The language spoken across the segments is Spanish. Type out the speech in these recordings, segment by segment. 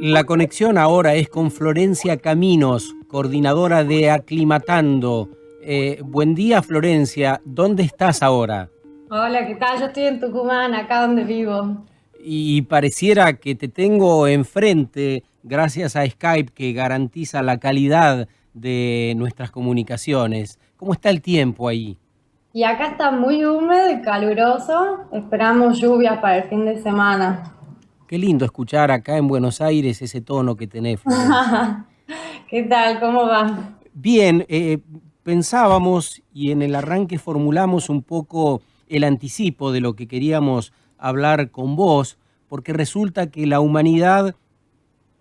La conexión ahora es con Florencia Caminos, coordinadora de Aclimatando. Buen día, Florencia. ¿Dónde estás ahora? Hola, ¿qué tal? Yo estoy en Tucumán, acá donde vivo. Y pareciera que te tengo enfrente gracias a Skype, que garantiza la calidad de nuestras comunicaciones. ¿Cómo está el tiempo ahí? Y acá está muy húmedo y caluroso. Esperamos lluvias para el fin de semana. Qué lindo escuchar acá en Buenos Aires ese tono que tenés, Florencia. ¿Qué tal? ¿Cómo va? Bien, pensábamos y en el arranque formulamos un poco el anticipo de lo que queríamos hablar con vos, porque resulta que la humanidad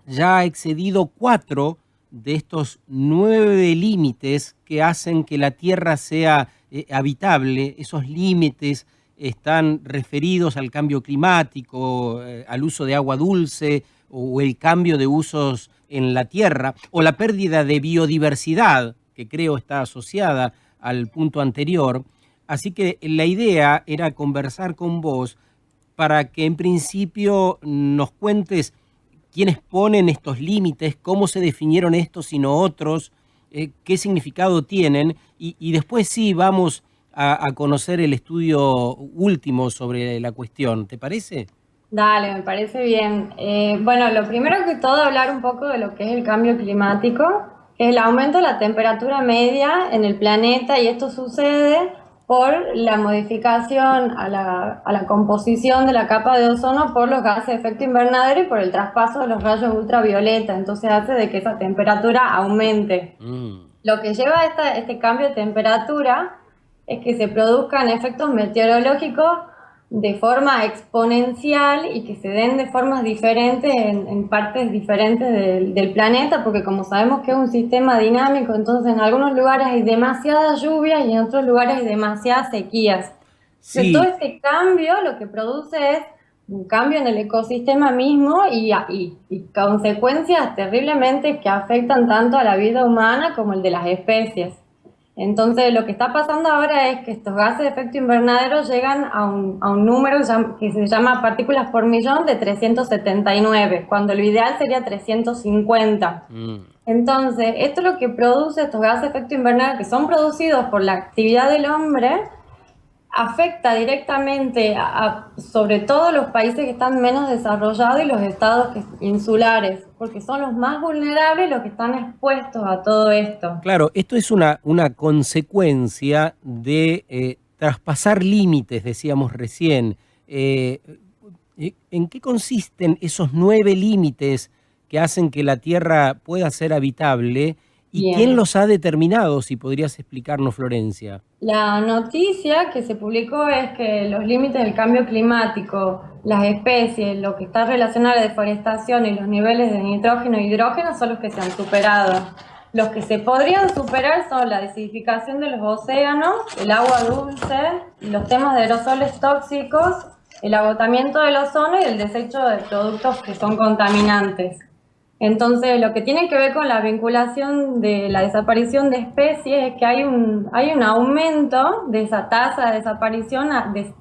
ya ha excedido 4 de estos 9 límites que hacen que la Tierra sea habitable. Esos límites están referidos al cambio climático, al uso de agua dulce o el cambio de usos en la Tierra, o la pérdida de biodiversidad, que creo está asociada al punto anterior. Así que la idea era conversar con vos para que en principio nos cuentes quiénes ponen estos límites, cómo se definieron estos y no otros, qué significado tienen, y después sí vamos a conocer el estudio último sobre la cuestión. ¿Te parece? Dale, me parece bien. Bueno, lo primero que todo, hablar un poco de lo que es el cambio climático, que es el aumento de la temperatura media en el planeta, y esto sucede por la modificación a la composición de la capa de ozono por los gases de efecto invernadero y por el traspaso de los rayos ultravioleta. Entonces hace de que esa temperatura aumente. Mm. Lo que lleva a este cambio de temperatura es que se produzcan efectos meteorológicos de forma exponencial y que se den de formas diferentes en partes diferentes del planeta, porque como sabemos que es un sistema dinámico, entonces en algunos lugares hay demasiadas lluvias y en otros lugares hay demasiadas sequías. Entonces todo Sí, este cambio lo que produce es un cambio en el ecosistema mismo y consecuencias terriblemente que afectan tanto a la vida humana como el de las especies. Entonces, lo que está pasando ahora es que estos gases de efecto invernadero llegan a un número que se llama partículas por millón de 379, cuando lo ideal sería 350. mm, Entonces, esto es lo que produce estos gases de efecto invernadero que son producidos por la actividad del hombre, afecta directamente sobre todo los países que están menos desarrollados y los estados insulares, porque son los más vulnerables los que están expuestos a todo esto. claro, esto es una consecuencia de traspasar límites, decíamos recién. Eh, ¿En qué consisten esos 9 límites que hacen que la Tierra pueda ser habitable? ¿Y quién Bien. los ha determinado? Si podrías explicarnos, Florencia. La noticia que se publicó es que los límites del cambio climático, las especies, lo que está relacionado a la deforestación y los niveles de nitrógeno e hidrógeno son los que se han superado. Los que se podrían superar son la desertificación de los océanos, el agua dulce, los temas de aerosoles tóxicos, el agotamiento del ozono y el desecho de productos que son contaminantes. Entonces, lo que tiene que ver con la vinculación de la desaparición de especies es que hay un aumento de esa tasa de desaparición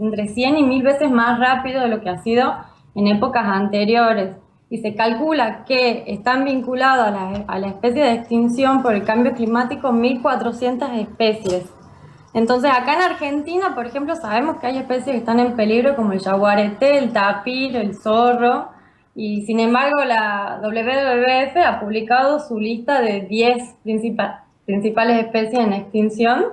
entre 100 y 1000 veces más rápido de lo que ha sido en épocas anteriores. Y se calcula que están vinculados a la especie de extinción por el cambio climático 1400 especies. Entonces, acá en Argentina, por ejemplo, sabemos que hay especies que están en peligro como el yaguareté, el tapir, el zorro, y sin embargo la WWF ha publicado su lista de 10 principales especies en extinción,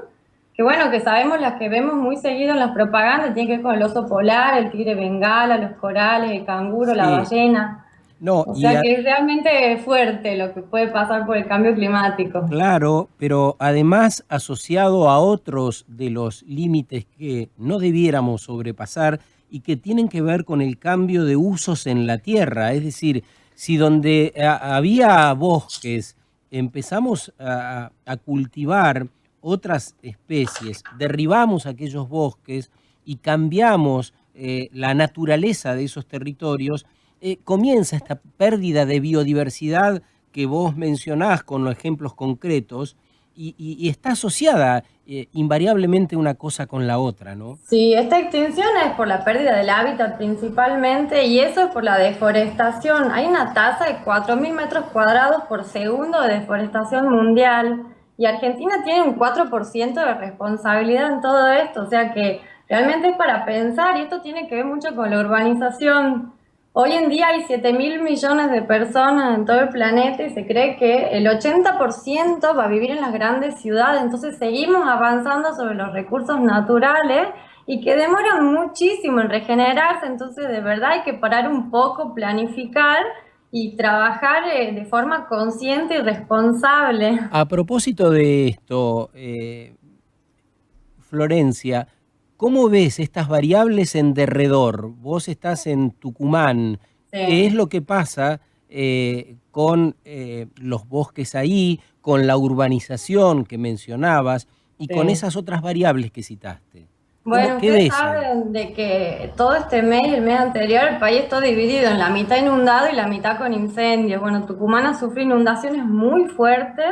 que bueno, que sabemos las que vemos muy seguido en las propagandas, tiene que ver con el oso polar, el tigre bengala, los corales, el canguro, la Sí, ballena. no, O sea que es realmente fuerte lo que puede pasar por el cambio climático. claro, pero además asociado a otros de los límites que no debiéramos sobrepasar y que tienen que ver con el cambio de usos en la tierra. Es decir, si donde había bosques empezamos a cultivar otras especies, derribamos aquellos bosques y cambiamos la naturaleza de esos territorios, comienza esta pérdida de biodiversidad que vos mencionás con los ejemplos concretos, y está asociada invariablemente una cosa con la otra, ¿no? Sí, esta extinción es por la pérdida del hábitat principalmente y eso es por la deforestación. Hay una tasa de 4.000 metros cuadrados por segundo de deforestación mundial y Argentina tiene un 4% de responsabilidad en todo esto, o sea que realmente es para pensar y esto tiene que ver mucho con la urbanización. Hoy en día hay 7.000 millones de personas en todo el planeta y se cree que el 80% va a vivir en las grandes ciudades, entonces seguimos avanzando sobre los recursos naturales y que demoran muchísimo en regenerarse, entonces de verdad hay que parar un poco, planificar y trabajar de forma consciente y responsable. A propósito de esto, Florencia, ¿cómo ves estas variables en derredor? Vos estás en Tucumán. ¿Qué es Sí, lo que pasa con los bosques ahí, con la urbanización que mencionabas y con sí. esas otras variables que citaste? Bueno, ¿Qué ustedes ves ahí? saben de que todo este mes y el mes anterior el país está dividido en la mitad inundado y la mitad con incendios. Bueno, Tucumán ha sufrido inundaciones muy fuertes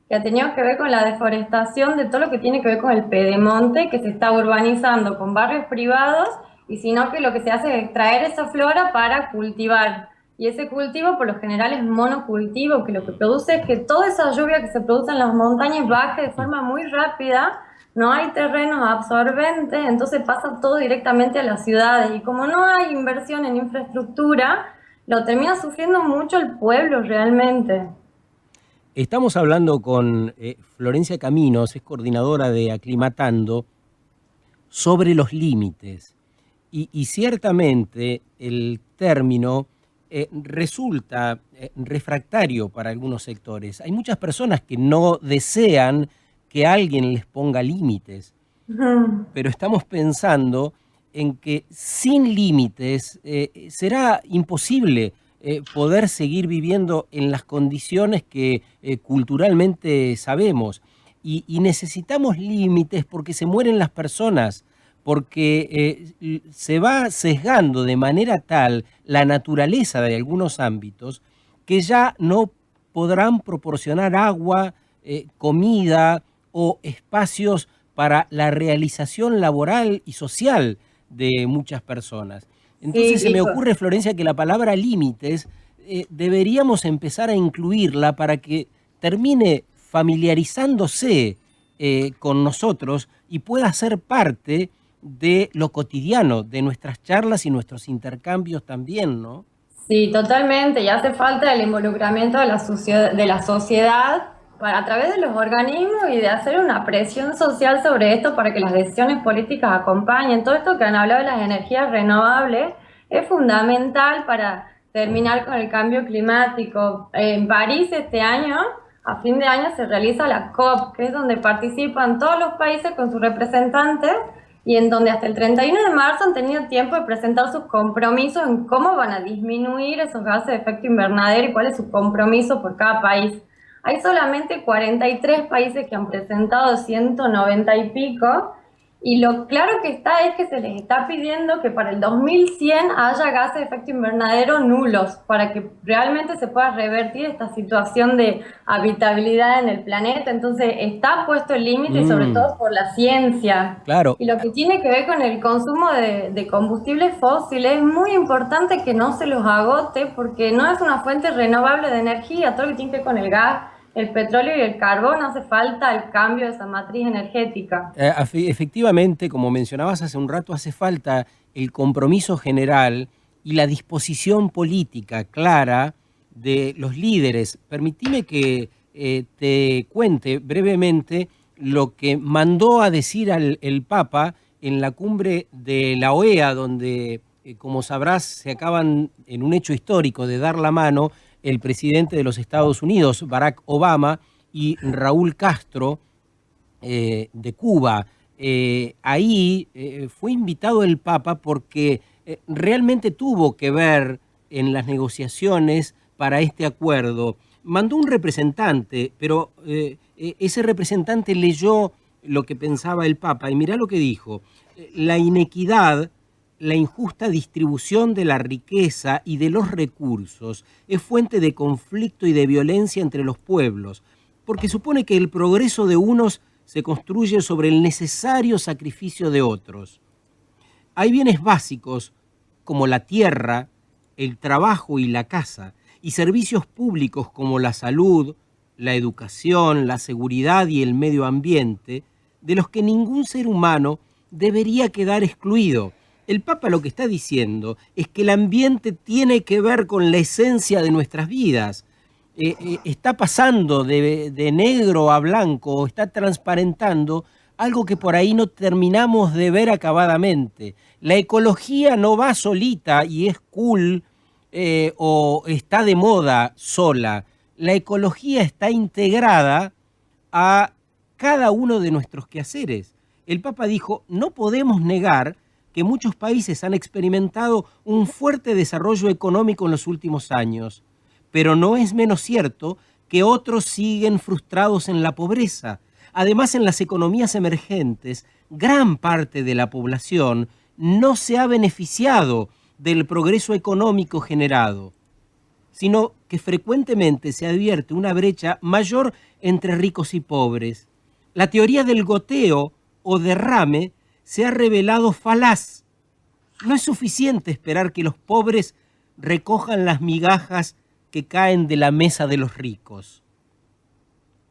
que ha tenido que ver con la deforestación de todo lo que tiene que ver con el pedemonte que se está urbanizando con barrios privados y sino que lo que se hace es extraer esa flora para cultivar. Y ese cultivo por lo general es monocultivo, que lo que produce es que toda esa lluvia que se produce en las montañas baje de forma muy rápida, no hay terrenos absorbentes, entonces pasa todo directamente a las ciudades y como no hay inversión en infraestructura, lo termina sufriendo mucho el pueblo realmente. Estamos hablando con Florencia Caminos, es coordinadora de Aclimatando, sobre los límites. Y ciertamente el término resulta refractario para algunos sectores. Hay muchas personas que no desean que alguien les ponga límites, pero estamos pensando en que sin límites será imposible poder seguir viviendo en las condiciones que culturalmente sabemos. Y necesitamos límites porque se mueren las personas, porque se va sesgando de manera tal la naturaleza de algunos ámbitos que ya no podrán proporcionar agua, comida o espacios para la realización laboral y social de muchas personas. Sí, Entonces se me ocurre, Florencia, que la palabra límites deberíamos empezar a incluirla para que termine familiarizándose con nosotros y pueda ser parte de lo cotidiano, de nuestras charlas y nuestros intercambios también, ¿no? sí, totalmente. Y hace falta el involucramiento de de la sociedad a través de los organismos y de hacer una presión social sobre esto para que las decisiones políticas acompañen. Todo esto que han hablado de las energías renovables es fundamental para terminar con el cambio climático. En París este año, a fin de año, se realiza la COP, que es donde participan todos los países con sus representantes y en donde hasta el 31 de marzo han tenido tiempo de presentar sus compromisos en cómo van a disminuir esos gases de efecto invernadero y cuál es su compromiso por cada país. Hay solamente 43 países que han presentado 190 y pico, y lo claro que está es que se les está pidiendo que para el 2100 haya gases de efecto invernadero nulos, para que realmente se pueda revertir esta situación de habitabilidad en el planeta. Entonces está puesto el límite y sobre todo por la ciencia. Claro. Y lo que tiene que ver con el consumo de combustibles fósiles, es muy importante que no se los agote porque no es una fuente renovable de energía. Todo lo que tiene que ver con el gas, el petróleo y el carbón, hace falta el cambio de esa matriz energética. Efectivamente, como mencionabas hace un rato, hace falta el compromiso general y la disposición política clara de los líderes. Permitime que te cuente brevemente lo que mandó a decir el Papa en la cumbre de la OEA, donde, como sabrás, se acaban, en un hecho histórico, de dar la mano el presidente de los Estados Unidos, Barack Obama, y Raúl Castro, de Cuba. Ahí fue invitado el Papa porque realmente tuvo que ver en las negociaciones para este acuerdo. Mandó un representante, pero ese representante leyó lo que pensaba el Papa y mirá lo que dijo. La inequidad, la injusta distribución de la riqueza y de los recursos es fuente de conflicto y de violencia entre los pueblos. porque supone que el progreso de unos se construye sobre el necesario sacrificio de otros. Hay bienes básicos como la tierra, el trabajo y la casa, y servicios públicos como la salud, la educación, la seguridad y el medio ambiente, de los que ningún ser humano debería quedar excluido. El Papa lo que está diciendo es que el ambiente tiene que ver con la esencia de nuestras vidas. Está pasando de negro a blanco, está transparentando algo que por ahí no terminamos de ver acabadamente. La ecología no va solita y es cool o está de moda sola. La ecología está integrada a cada uno de nuestros quehaceres. El Papa dijo, no podemos negar que muchos países han experimentado un fuerte desarrollo económico en los últimos años, pero no es menos cierto que otros siguen frustrados en la pobreza. Además, en las economías emergentes, gran parte de la población no se ha beneficiado del progreso económico generado, sino que frecuentemente se advierte una brecha mayor entre ricos y pobres. La teoría del goteo o derrame se ha revelado falaz. No es suficiente esperar que los pobres recojan las migajas que caen de la mesa de los ricos.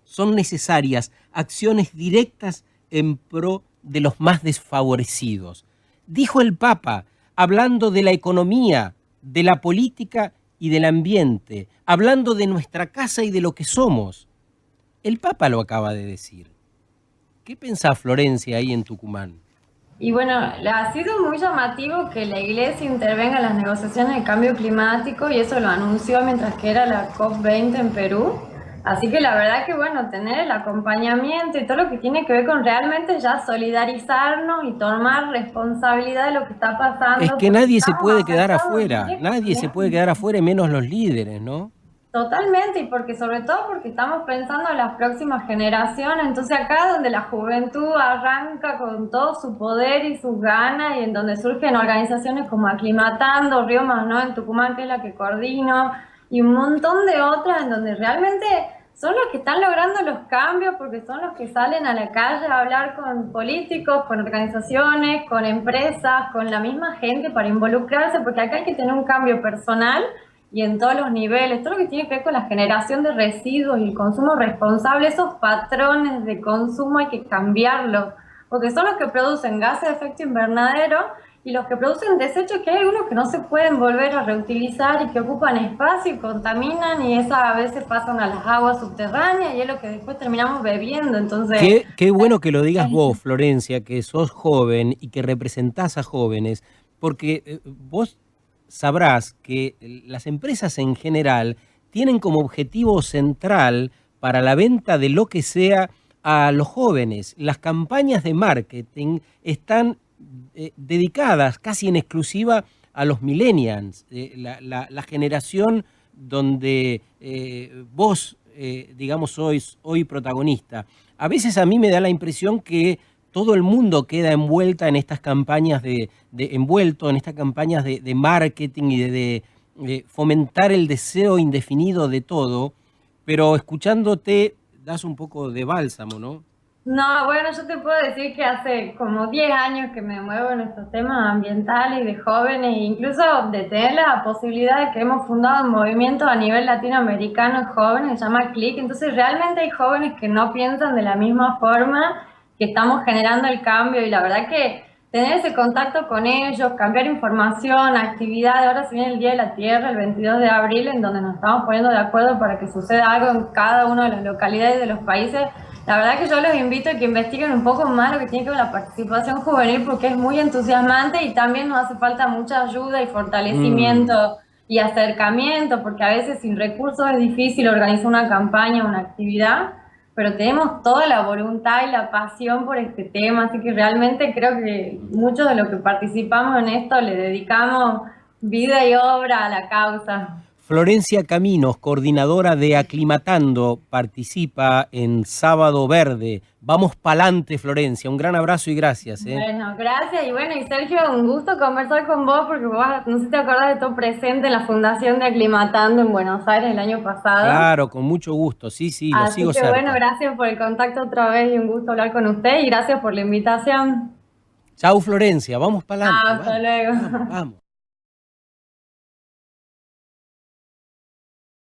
Son necesarias acciones directas en pro de los más desfavorecidos. Dijo el Papa, hablando de la economía, de la política y del ambiente, hablando de nuestra casa y de lo que somos. El Papa lo acaba de decir. ¿Qué pensás, Florencia, ahí en Tucumán? Y bueno, ha sido muy llamativo que la Iglesia intervenga en las negociaciones de cambio climático y eso lo anunció mientras que era la COP20 en Perú. Así que la verdad que bueno, tener el acompañamiento y todo lo que tiene que ver con realmente ya solidarizarnos y tomar responsabilidad de lo que está pasando. Es que nadie se puede quedar afuera, nadie se puede quedar afuera, menos los líderes, ¿no? Totalmente, y porque sobre todo porque estamos pensando en las próximas generaciones, entonces acá donde la juventud arranca con todo su poder y sus ganas y en donde surgen organizaciones como Aclimatando, Río Más, ¿no? En Tucumán, que es la que coordino, y un montón de otras en donde realmente son los que están logrando los cambios porque son los que salen a la calle a hablar con políticos, con organizaciones, con empresas, con la misma gente para involucrarse, porque acá hay que tener un cambio personal y en todos los niveles, todo lo que tiene que ver con la generación de residuos y el consumo responsable, esos patrones de consumo hay que cambiarlos, porque son los que producen gases de efecto invernadero y los que producen desechos, que hay algunos que no se pueden volver a reutilizar y que ocupan espacio y contaminan y esas a veces pasan a las aguas subterráneas y es lo que después terminamos bebiendo. Entonces, qué bueno que lo digas vos, Florencia, que sos joven y que representás a jóvenes, porque vos sabrás que las empresas en general tienen como objetivo central para la venta de lo que sea a los jóvenes. Las campañas de marketing están dedicadas casi en exclusiva a los millennials, la generación donde vos, digamos, sois hoy protagonista. A veces a mí me da la impresión que todo el mundo queda envuelta en estas campañas envuelto en estas campañas de marketing y de fomentar el deseo indefinido de todo, pero escuchándote das un poco de bálsamo, ¿no? no, bueno, yo te puedo decir que hace como 10 años que me muevo en estos temas ambientales y de jóvenes, e incluso de tener la posibilidad de que hemos fundado un movimiento a nivel latinoamericano de jóvenes, se llama CLIC, entonces realmente hay jóvenes que no piensan de la misma forma, que estamos generando el cambio y la verdad que tener ese contacto con ellos, cambiar información, actividades, ahora se viene el Día de la Tierra, el 22 de abril, en donde nos estamos poniendo de acuerdo para que suceda algo en cada una de las localidades de los países. La verdad que yo los invito a que investiguen un poco más lo que tiene que ver con la participación juvenil porque es muy entusiasmante y también nos hace falta mucha ayuda y fortalecimiento y acercamiento porque a veces sin recursos es difícil organizar una campaña, una actividad, pero tenemos toda la voluntad y la pasión por este tema, así que realmente creo que muchos de los que participamos en esto le dedicamos vida y obra a la causa. Florencia Caminos, coordinadora de Aclimatando, participa en Sábado Verde. Vamos pa'lante, Florencia. Un gran abrazo y gracias. Bueno, gracias. Y bueno, y Sergio, un gusto conversar con vos porque vos, no sé si te acordás de estar presente en la Fundación de Aclimatando en Buenos Aires el año pasado. Claro, con mucho gusto. Sí, sí, lo Así sigo que cerca. bueno, gracias por el contacto otra vez y un gusto hablar con usted y gracias por la invitación. Chau, Florencia. Vamos pa'lante. Hasta luego. Vamos.